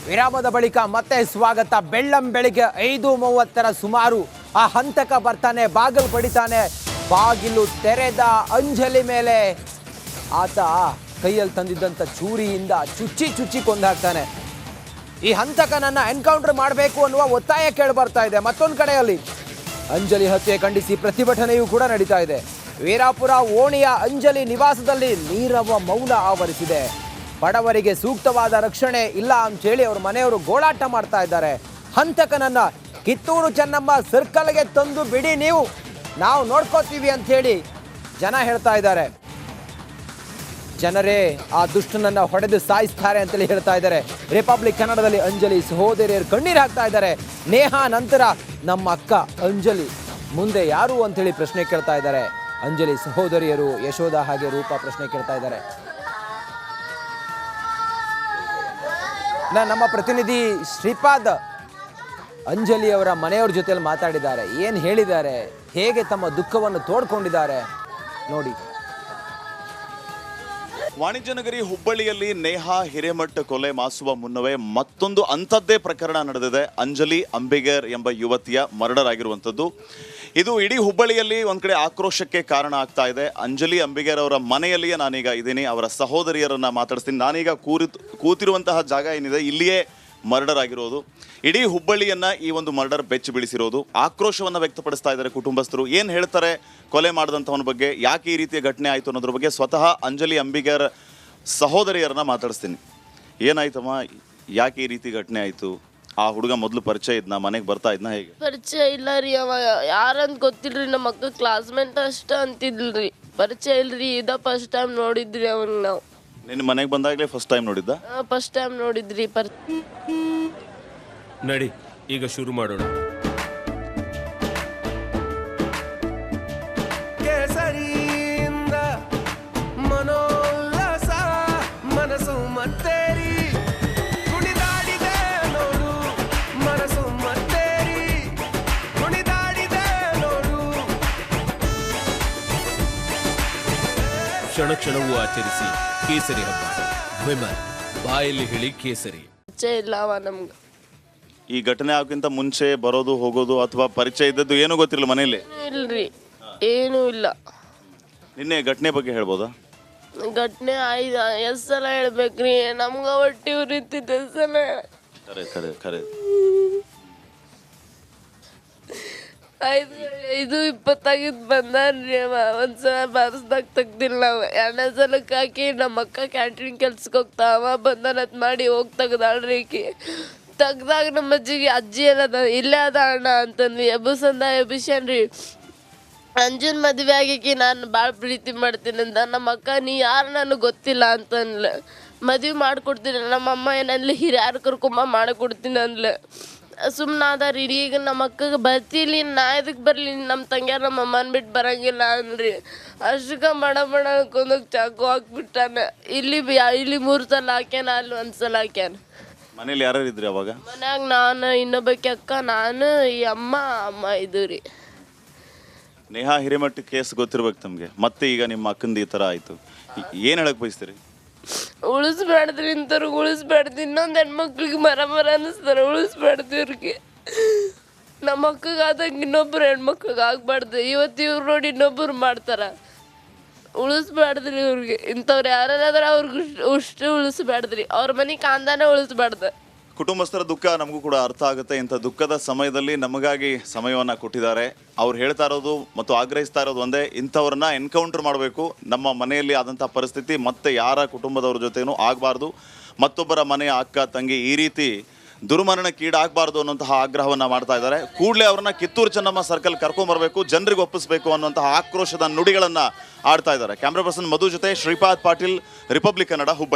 ವಿರಾಮದ ಬಳಿಕ ಮತ್ತೆ ಸ್ವಾಗತ. ಬೆಳ್ಳಂ ಬೆಳಿಗ್ಗೆ 5:30 ಸುಮಾರು ಆ ಹಂತಕ ಬರ್ತಾನೆ, ಬಾಗಿಲು ಬಡಿತಾನೆ. ಬಾಗಿಲು ತೆರೆದ ಅಂಜಲಿ ಮೇಲೆ ಆತ ಕೈಯಲ್ಲಿ ತಂದಿದ್ದಂಥ ಚೂರಿಯಿಂದ ಚುಚ್ಚಿ ಕೊಂದಾಕ್ತಾನೆ. ಈ ಹಂತಕನನ್ನ ಎನ್ಕೌಂಟರ್ ಮಾಡಬೇಕು ಅನ್ನುವ ಒತ್ತಾಯ ಕೇಳಿ ಬರ್ತಾ ಇದೆ. ಮತ್ತೊಂದು ಕಡೆಯಲ್ಲಿ ಅಂಜಲಿ ಹತ್ಯೆ ಖಂಡಿಸಿ ಪ್ರತಿಭಟನೆಯೂ ಕೂಡ ನಡೀತಾ ಇದೆ. ವೀರಾಪುರ ಓಣಿಯ ಅಂಜಲಿ ನಿವಾಸದಲ್ಲಿ ನೀರವ ಮೌನ ಆವರಿಸಿದೆ. ಬಡವರಿಗೆ ಸೂಕ್ತವಾದ ರಕ್ಷಣೆ ಇಲ್ಲ ಅಂತೇಳಿ ಅವ್ರ ಮನೆಯವರು ಗೋಳಾಟ ಮಾಡ್ತಾ ಇದ್ದಾರೆ. ಹಂತಕನನ್ನ ಕಿತ್ತೂರು ಚೆನ್ನಮ್ಮ ಸರ್ಕಲ್ಗೆ ತಂದು ಬಿಡಿ, ನಾವು ನೋಡ್ಕೋತೀವಿ ಅಂತ ಹೇಳಿ ಜನ ಹೇಳ್ತಾ ಇದ್ದಾರೆ. ಜನರೇ ಆ ದುಷ್ಟನನ್ನ ಹೊಡೆದು ಸಾಯಿಸ್ತಾರೆ ಅಂತೇಳಿ ಹೇಳ್ತಾ ಇದ್ದಾರೆ. ರಿಪಬ್ಲಿಕ್ ಕನ್ನಡದಲ್ಲಿ ಅಂಜಲಿ ಸಹೋದರಿಯರು ಕಣ್ಣೀರು ಹಾಕ್ತಾ ಇದ್ದಾರೆ. ನೇಹಾ ನಂತರ ನಮ್ಮ ಅಕ್ಕ ಅಂಜಲಿ ಮುಂದೆ ಯಾರು ಅಂತೇಳಿ ಪ್ರಶ್ನೆ ಕೇಳ್ತಾ ಇದ್ದಾರೆ. ಅಂಜಲಿ ಸಹೋದರಿಯರು ಯಶೋಧ ಹಾಗೆ ರೂಪ ಪ್ರಶ್ನೆ ಕೇಳ್ತಾ ಇದ್ದಾರೆ. ನಮ್ಮ ಪ್ರತಿನಿಧಿ ಶ್ರೀಪಾದ್ ಅಂಜಲಿ ಅವರ ಮನೆಯವ್ರ ಜೊತೆಯಲ್ಲಿ ಮಾತಾಡಿದ್ದಾರೆ. ಏನು ಹೇಳಿದ್ದಾರೆ, ಹೇಗೆ ತಮ್ಮ ದುಃಖವನ್ನು ತೋಡ್ಕೊಂಡಿದ್ದಾರೆ ನೋಡಿ. ವಾಣಿಜ್ಯ ನಗರಿ ಹುಬ್ಬಳ್ಳಿಯಲ್ಲಿ ನೇಹಾ ಹಿರೇಮಠ್ ಕೊಲೆ ಮಾಸುವ ಮುನ್ನವೇ ಮತ್ತೊಂದು ಅಂಥದ್ದೇ ಪ್ರಕರಣ ನಡೆದಿದೆ. ಅಂಜಲಿ ಅಂಬಿಗರ್ ಎಂಬ ಯುವತಿಯ ಮರ್ಡರ್ ಆಗಿರುವಂಥದ್ದು. ಇದು ಇಡೀ ಹುಬ್ಬಳ್ಳಿಯಲ್ಲಿ ಒಂದು ಕಡೆ ಆಕ್ರೋಶಕ್ಕೆ ಕಾರಣ ಆಗ್ತಾ ಇದೆ. ಅಂಜಲಿ ಅಂಬಿಗರ್ ಅವರ ಮನೆಯಲ್ಲಿಯೇ ನಾನೀಗ ಇದ್ದೀನಿ. ಅವರ ಸಹೋದರಿಯರನ್ನು ಮಾತಾಡಿಸ್ತೀನಿ. ನಾನೀಗ ಕೂತಿರುವಂತಹ ಜಾಗ ಏನಿದೆ ಇಲ್ಲಿಯೇ ಮರ್ಡರ್ ಆಗಿರೋದು. ಇಡೀ ಹುಬ್ಬಳ್ಳಿಯನ್ನ ಈ ಒಂದು ಮರ್ಡರ್ ಬೆಚ್ಚಿ ಬೀಳಿಸಿರೋದು. ಆಕ್ರೋಶವನ್ನು ವ್ಯಕ್ತಪಡಿಸ್ತಾ ಇದ್ದಾರೆ ಕುಟುಂಬಸ್ಥರು. ಏನು ಹೇಳ್ತಾರೆ ಕೊಲೆ ಮಾಡಿದಂಥವನ ಬಗ್ಗೆ, ಯಾಕೆ ಈ ರೀತಿಯ ಘಟನೆ ಆಯಿತು ಅನ್ನೋದ್ರ ಬಗ್ಗೆ ಸ್ವತಃ ಅಂಜಲಿ ಅಂಬಿಗರ್ ಸಹೋದರಿಯರನ್ನ ಮಾತಾಡಿಸ್ತೀನಿ. ಏನಾಯ್ತಮ್ಮ, ಯಾಕೆ ಈ ರೀತಿ ಘಟನೆ ಆಯಿತು? ಆ ಹುಡುಗ ಮೊದಲು ಪರಿಚಯ ಇದ್ನ, ಮನೆಗೆ ಬರ್ತಾ ಇದ್ನ, ಹೇಗೆ? ಪರಿಚಯ ಇಲ್ಲ ರೀ. ಅವ ಯಾರಂತ ಗೊತ್ತಿಲ್ರಿ. ನಮ್ಮ ಅಕ್ಕ ಕ್ಲಾಸ್ಮೇಟ್ ಅಷ್ಟ ಅಂತಿದ್ಲ್ರಿ. ಪರಿಚಯ ಇಲ್ರಿ. ಇದ ಫಸ್ಟ್ ಟೈಮ್ ನೋಡಿದ್ರಿ ಅವನ್ ನಾವು. ನಿನ್ನ ಮನೆಗೆ ಬಂದಾಗಲೇ ಫಸ್ಟ್ ಟೈಮ್ ನೋಡಿದ್ದ? ಫಸ್ಟ್ ಟೈಮ್ ನೋಡಿದ್ರಿ. ನಡಿ ಈಗ ಶುರು ಮಾಡೋಣ. ಕೇಸರಿಯಿಂದ ಮನೋಲ್ಲಾಸ ಮನಸ್ಸು ಮತ್ತೇರಿ ಕುಣಿದಾಡಿದೆ ನೋಡು, ಮನಸ್ಸು ಮತ್ತೇರಿ ಕುಣಿದಾಡಿದೆ ನೋಡು. ಕ್ಷಣ ಕ್ಷಣವೂ ಆಚರಿಸಿ ಕೇಸರಿ ಹಬ್ಬ. ವಿಮಲ್ ಬಾಯಲ್ಲಿ ಹೇಳಿ ಕೇಸರಿ. ಪರಿಚಯ ಇಲ್ಲ ಅವ ನಮ್ಗೆ. ಈ ಘಟನೆ ಆಗೋಕ್ಕಿಂತ ಮುಂಚೆ ಬರೋದು ಹೋಗೋದು ಅಥವಾ ಪರಿಚಯ ಇದ್ದದ್ದು ಏನೂ ಗೊತ್ತಿರಲಿಲ್ಲ ಮನೇಲಿ? ಇಲ್ರಿ, ಏನೂ ಇಲ್ಲ. ನಿನ್ನೆ ಘಟನೆ ಬಗ್ಗೆ ಹೇಳ್ಬೋದಾ? ಘಟನೆ ಎಷ್ಟು ಸಲ ಹೇಳ್ಬೇಕ್ರಿ? ನಮ್ಗೆ ಹೊಟ್ಟಿ ಉರಿತಿದ್ದ ಸಲ. ಖರೆ 5:20 ಬಂದಾನ್ರಿ ಅವ. ಒಂದ್ಸಲ ಬಾರಿಸ್ದಾಗ ತೆಗ್ದಿಲ್ಲ ಅವ. 2ನೇ ಸಲಕ್ಕೆ ಹಾಕಿ ನಮ್ಮ ಅಕ್ಕ ಕ್ಯಾಂಟೀನ್ ಕೆಲ್ಸಕ್ಕೆ ಹೋಗ್ತಾವ ಬಂದನತ್ ಮಾಡಿ ಹೋಗಿ ತೆಗ್ದಾಳ್ರಿ. ತೆಗ್ದಾಗ ನಮ್ಮ ಅಜ್ಜಿ ಏನದ ಇಲ್ಲೇ ಅದ ಅಣ್ಣ ಅಂತಂದ್ವಿ. ಎಬ್ಬಿಸ್ಯಾನ್ರಿ. ಅಂಜನ್ ಮದುವೆ ಆಗಿಕಿ ನಾನು ಭಾಳ ಪ್ರೀತಿ ಮಾಡ್ತೀನಿ ಅಂತ. ನಮ್ಮ ಅಕ್ಕ ನೀ ಯಾರು ನನಗೆ ಗೊತ್ತಿಲ್ಲ ಅಂತನ್ಲ. ಮದುವೆ ಮಾಡಿಕೊಡ್ತೀನಿ. ನಮ್ಮಮ್ಮ ಏನಲ್ಲಿ ಹಿರಿಯಾರು ಕರ್ಕೊಂಬ ಮಾಡಿಕೊಡ್ತೀನಿ ಅಂದ್ಲ. ಸುಮ್ಮನೆ ಅದಾರ. ಈಗ ನಮ್ಮ ಅಕ್ಕಗೆ ಬರ್ತಿಲಿ, ನಾ ಇದಕ್ಕೆ ಬರಲಿ, ನಮ್ಮ ತಂಗ್ಯಾರ ನಮ್ಮ ಅಮ್ಮನ ಬಿಟ್ಟು ಬರಂಗಿಲ್ಲ ಅನ್ರಿ. ಅಷ್ಟಕ್ಕೆ ಬಡ ಅನ್ಕೊಂಡೋಗಿ ಚಾಕು ಹಾಕ್ಬಿಟ್ಟಾನ. ಇಲ್ಲಿ 3 ಸಲ ಹಾಕ್ಯಾನ, ಅಲ್ಲಿ 1 ಸಲ ಹಾಕ್ಯಾನ. ಮನೇಲಿ ಯಾರು ಇದ್ರಿ ಅವಾಗ? ಮನ್ಯಾಗ ನಾನು, ಇನ್ನೊಬ್ಬಕ್ಕೆ ಅಕ್ಕ, ನಾನು, ಈ ಅಮ್ಮ ಇದು ರೀ. ನೇಹಾ ಹಿರೇಮಠ ಕೇಸ್ ಗೊತ್ತಿರ್ಬೇಕು ತಮಗೆ. ಮತ್ತೆ ಈಗ ನಿಮ್ಮ ಅಕ್ಕಂದು ಈ ಥರ ಆಯಿತು, ಏನು ಹೇಳಕ್ ಬಯಸ್ತೀರಿ? ಉಳಿಸ್ಬ್ಯಾಡ್ದ್ರಿ ಇಂಥವ್ರಿಗೆ, ಉಳಿಸ್ಬ್ಯಾಡ್ದು. ಇನ್ನೊಂದು ಹೆಣ್ಮಕ್ಳಿಗೆ ಮರ ಅನ್ನಿಸ್ತಾರೆ. ಉಳಿಸ್ಬ್ಯಾಡ್ದು ಇವ್ರಿಗೆ. ನಮ್ಮ ಅಕ್ಕಗೆ ಆದಂಗೆ ಇನ್ನೊಬ್ರು ಹೆಣ್ಮಕ್ಳಿಗೆ ಆಗ್ಬಾರ್ದು. ಇವತ್ತು ಇವ್ರು ನೋಡಿ ಇನ್ನೊಬ್ಬರು ಮಾಡ್ತಾರ. ಉಳಿಸ್ಬ್ಯಾಡ್ದ್ರಿ ಇವ್ರಿಗೆ. ಇಂಥವ್ರು ಯಾರಾದ್ರೆ ಅವ್ರಿಗೆ ಅಷ್ಟು ಉಳಿಸ್ಬ್ಯಾಡ್ದ್ರಿ. ಅವ್ರ ಮನೆ ಕಾಂದಾನೆ ಉಳಿಸ್ಬಾರ್ದು. ಕುಟುಂಬಸ್ಥರ ದುಃಖ ನಮಗೂ ಕೂಡ ಅರ್ಥ ಆಗುತ್ತೆ. ಇಂಥ ದುಃಖದ ಸಮಯದಲ್ಲಿ ನಮಗಾಗಿ ಸಮಯವನ್ನು ಕೊಟ್ಟಿದ್ದಾರೆ. ಅವ್ರು ಹೇಳ್ತಾ ಇರೋದು ಮತ್ತು ಆಗ್ರಹಿಸ್ತಾ ಇರೋದು ಒಂದೇ, ಇಂಥವ್ರನ್ನ ಎನ್ಕೌಂಟರ್ ಮಾಡಬೇಕು. ನಮ್ಮ ಮನೆಯಲ್ಲಿ ಆದಂಥ ಪರಿಸ್ಥಿತಿ ಮತ್ತೆ ಯಾರ ಕುಟುಂಬದವ್ರ ಜೊತೆನೂ ಆಗಬಾರ್ದು. ಮತ್ತೊಬ್ಬರ ಮನೆಯ ಅಕ್ಕ ತಂಗಿ ಈ ರೀತಿ ದುರ್ಮರಣಕ್ಕೀಡಾಗಬಾರ್ದು ಅನ್ನೋಂತಹ ಆಗ್ರಹವನ್ನು ಮಾಡ್ತಾ ಇದ್ದಾರೆ. ಕೂಡಲೇ ಅವ್ರನ್ನ ಕಿತ್ತೂರು ಚೆನ್ನಮ್ಮ ಸರ್ಕಲ್ ಕರ್ಕೊಂಬರ್ಬೇಕು, ಜನರಿಗೆ ಒಪ್ಪಿಸಬೇಕು ಅನ್ನುವಂತಹ ಆಕ್ರೋಶದ ನುಡಿಗಳನ್ನು ಆಡ್ತಾ ಇದ್ದಾರೆ. ಕ್ಯಾಮ್ರಾ ಪರ್ಸನ್ ಮಧು ಜೊತೆ ಶ್ರೀಪಾದ್ ಪಾಟೀಲ್, ರಿಪಬ್ಲಿಕ್ ಕನ್ನಡ, ಹುಬ್ಬಳ್ಳಿ.